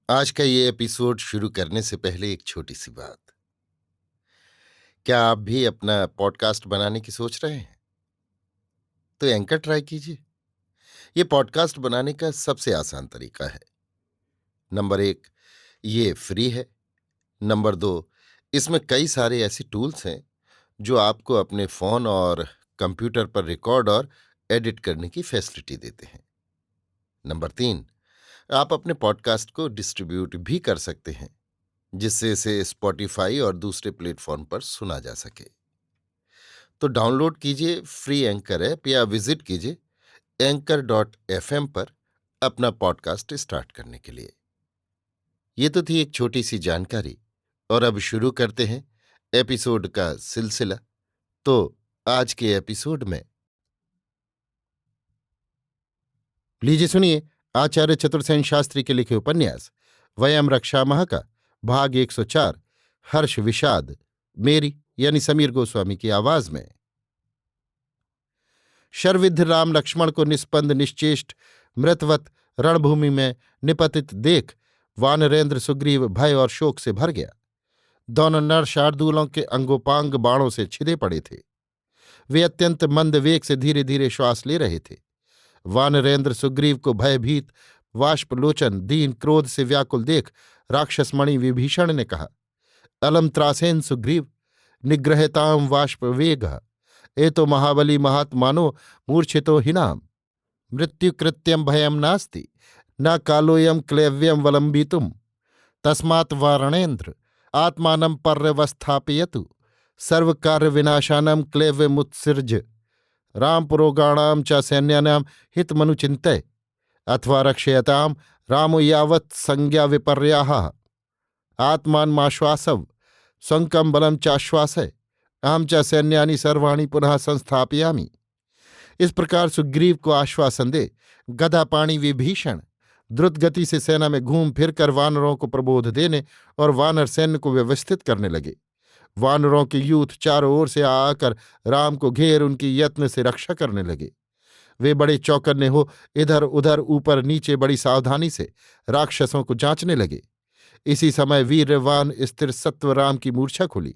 आज का ये एपिसोड शुरू करने से पहले एक छोटी सी बात। क्या आप भी अपना पॉडकास्ट बनाने की सोच रहे हैं? तो एंकर ट्राई कीजिए। ये पॉडकास्ट बनाने का सबसे आसान तरीका है। नंबर 1, ये फ्री है। नंबर 2, इसमें कई सारे ऐसे टूल्स हैं जो आपको अपने फोन और कंप्यूटर पर रिकॉर्ड और एडिट करने की फैसिलिटी देते हैं। नंबर 3, आप अपने पॉडकास्ट को डिस्ट्रीब्यूट भी कर सकते हैं, जिससे इसे स्पॉटिफाई और दूसरे प्लेटफॉर्म पर सुना जा सके। तो डाउनलोड कीजिए फ्री एंकर ऐप या विजिट कीजिए anchor.fm पर अपना पॉडकास्ट स्टार्ट करने के लिए। ये तो थी एक छोटी सी जानकारी, और अब शुरू करते हैं एपिसोड का सिलसिला। तो आज के एपिसोड में लीजिए सुनिए आचार्य चतुर्सेन शास्त्री के लिखे उपन्यास वयम रक्षामः का भाग 104, हर्ष विषाद, मेरी यानी समीर गोस्वामी की आवाज में। शरविद्ध राम लक्ष्मण को निस्पंद निश्चेष्ट मृतवत रणभूमि में निपतित देख वानरेंद्र सुग्रीव भय और शोक से भर गया। दोनों नर शार्दूलों के अंगोपांग बाणों से छिदे पड़े थे। वे अत्यंत मंद वेग से धीरे धीरे श्वास ले रहे थे। वानरेंद्र सुग्रीव को भयभीत वाष्पलोचन दीन क्रोध से व्याकुल देख राक्षसमणि विभीषण ने कहा, अलम त्रासेन सुग्रीव निग्रहताम वाष्पवेगः एतो महाबली महात्मानो मूर्छितो हिनाम मृत्युकृत्यं भयं नास्ति न कालोऽयं क्लैव्यं वलम्बितुम् तस्मात् वारणेन्द्र आत्मानं पर्यवस्थापयतु सर्वकार्यविनाशानं क्लैव्यमुत्सृज्य रामपुरोगाणां च सैन्यानां हितमनुचिन्तय अथवा रक्षयतां रामो यावत् संज्ञा विपर्याः आत्मानमाश्वासव स्वंकं बलं चाश्वासय अहम च सैन्यानि सर्वाणि पुनः संस्थापयामि। इस प्रकार सुग्रीव को आश्वासन दे गदापाणि विभीषण द्रुत गति से सेना में घूम फिरकर वानरों को प्रबोध देने और वानर सैन्य को व्यवस्थित करने लगे। वानरों के यूथ चारों ओर से आकर राम को घेर उनकी यत्न से रक्षा करने लगे। वे बड़े चौकन्ने हो इधर उधर ऊपर नीचे बड़ी सावधानी से राक्षसों को जांचने लगे। इसी समय वीरवान स्थिर सत्व राम की मूर्छा खुली।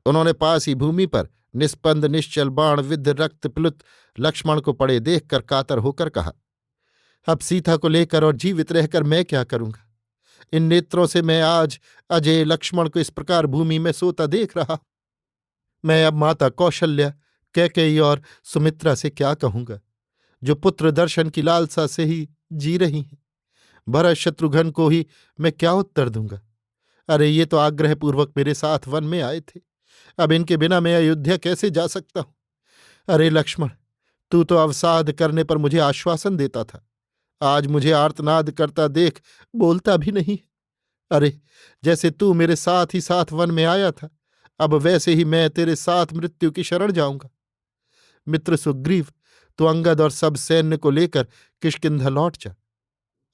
उन्होंने पास ही भूमि पर निस्पंद निश्चल बाण विद्ध रक्त प्लुत लक्ष्मण को पड़े देखकर कातर होकर कहा, अब सीता को लेकर और जीवित रहकर मैं क्या करूंगा? इन नेत्रों से मैं आज अजय लक्ष्मण को इस प्रकार भूमि में सोता देख रहा। मैं अब माता कौशल्या कैकेयी और सुमित्रा से क्या कहूंगा, जो पुत्र दर्शन की लालसा से ही जी रही हैं। भरत शत्रुघ्न को ही मैं क्या उत्तर दूंगा? अरे ये तो आग्रहपूर्वक मेरे साथ वन में आए थे, अब इनके बिना मैं अयोध्या कैसे जा सकता हूं? अरे लक्ष्मण, तू तो अवसाद करने पर मुझे आश्वासन देता था, आज मुझे आर्तनाद करता देख बोलता भी नहीं। अरे जैसे तू मेरे साथ ही साथ वन में आया था, अब वैसे ही मैं तेरे साथ मृत्यु की शरण जाऊंगा। मित्र सुग्रीव, तू अंगद और सब सैन्य को लेकर किष्किंधा लौट जा।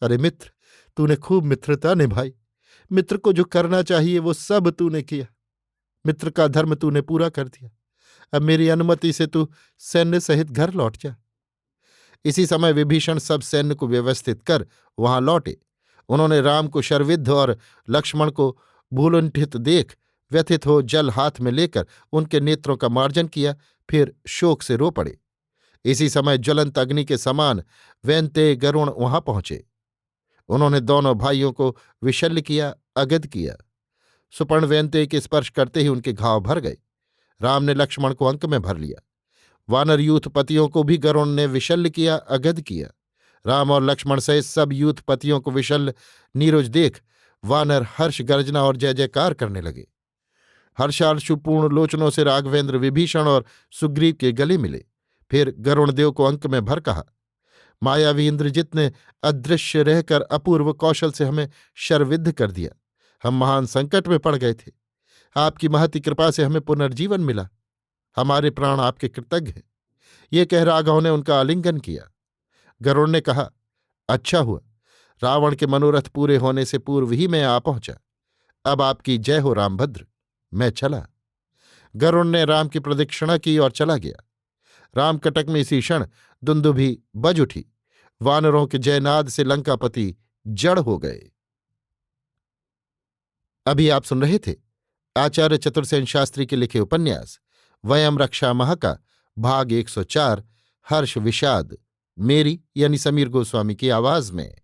अरे मित्र, तूने खूब मित्रता निभाई, मित्र को जो करना चाहिए वो सब तूने किया, मित्र का धर्म तूने पूरा कर दिया। अब मेरी अनुमति से तू सैन्य सहित घर लौट जा। इसी समय विभीषण सब सैन्य को व्यवस्थित कर वहां लौटे। उन्होंने राम को शरविद्ध और लक्ष्मण को भूलुंठित देख व्यथित हो जल हाथ में लेकर उनके नेत्रों का मार्जन किया, फिर शोक से रो पड़े। इसी समय ज्वलंत अग्नि के समान वैन्तेय गरुण वहां पहुंचे। उन्होंने दोनों भाइयों को विशल्य किया, अगद किया। सुपर्ण वैन्तेय के स्पर्श करते ही उनके घाव भर गए। राम ने लक्ष्मण को अंक में भर लिया। वानर यूथपतियों को भी गरुण ने विशल्य किया, अगद किया। राम और लक्ष्मण सहित सब यूथपतियों को विशल्य नीरुज देख वानर हर्ष गर्जना और जय जयकार करने लगे। हर्षाश्रुपूर्ण लोचनों से राघवेंद्र विभीषण और सुग्रीव के गले मिले। फिर गरुणदेव को अंक में भर कहा, मायावी इंद्रजित ने अदृश्य रहकर अपूर्व कौशल से हमें शरविद्ध कर दिया। हम महान संकट में पड़ गए थे, आपकी महती कृपा से हमें पुनर्जीवन मिला। हमारे प्राण आपके कृतज्ञ हैं। ये कह राघव ने उनका आलिंगन किया। गरुड़ ने कहा, अच्छा हुआ, रावण के मनोरथ पूरे होने से पूर्व ही मैं आ पहुंचा। अब आपकी जय हो रामभद्र, मैं चला। गरुड़ ने राम की प्रदक्षिणा की और चला गया। रामकटक में इसी क्षण दुंदुभि बज उठी। वानरों के जयनाद से लंकापति जड़ हो गए। अभी आप सुन रहे थे आचार्य चतुर्सेन शास्त्री के लिखे उपन्यास वयम रक्षामः का भाग 104 हर्ष विषाद, मेरी यानी समीर गोस्वामी की आवाज में।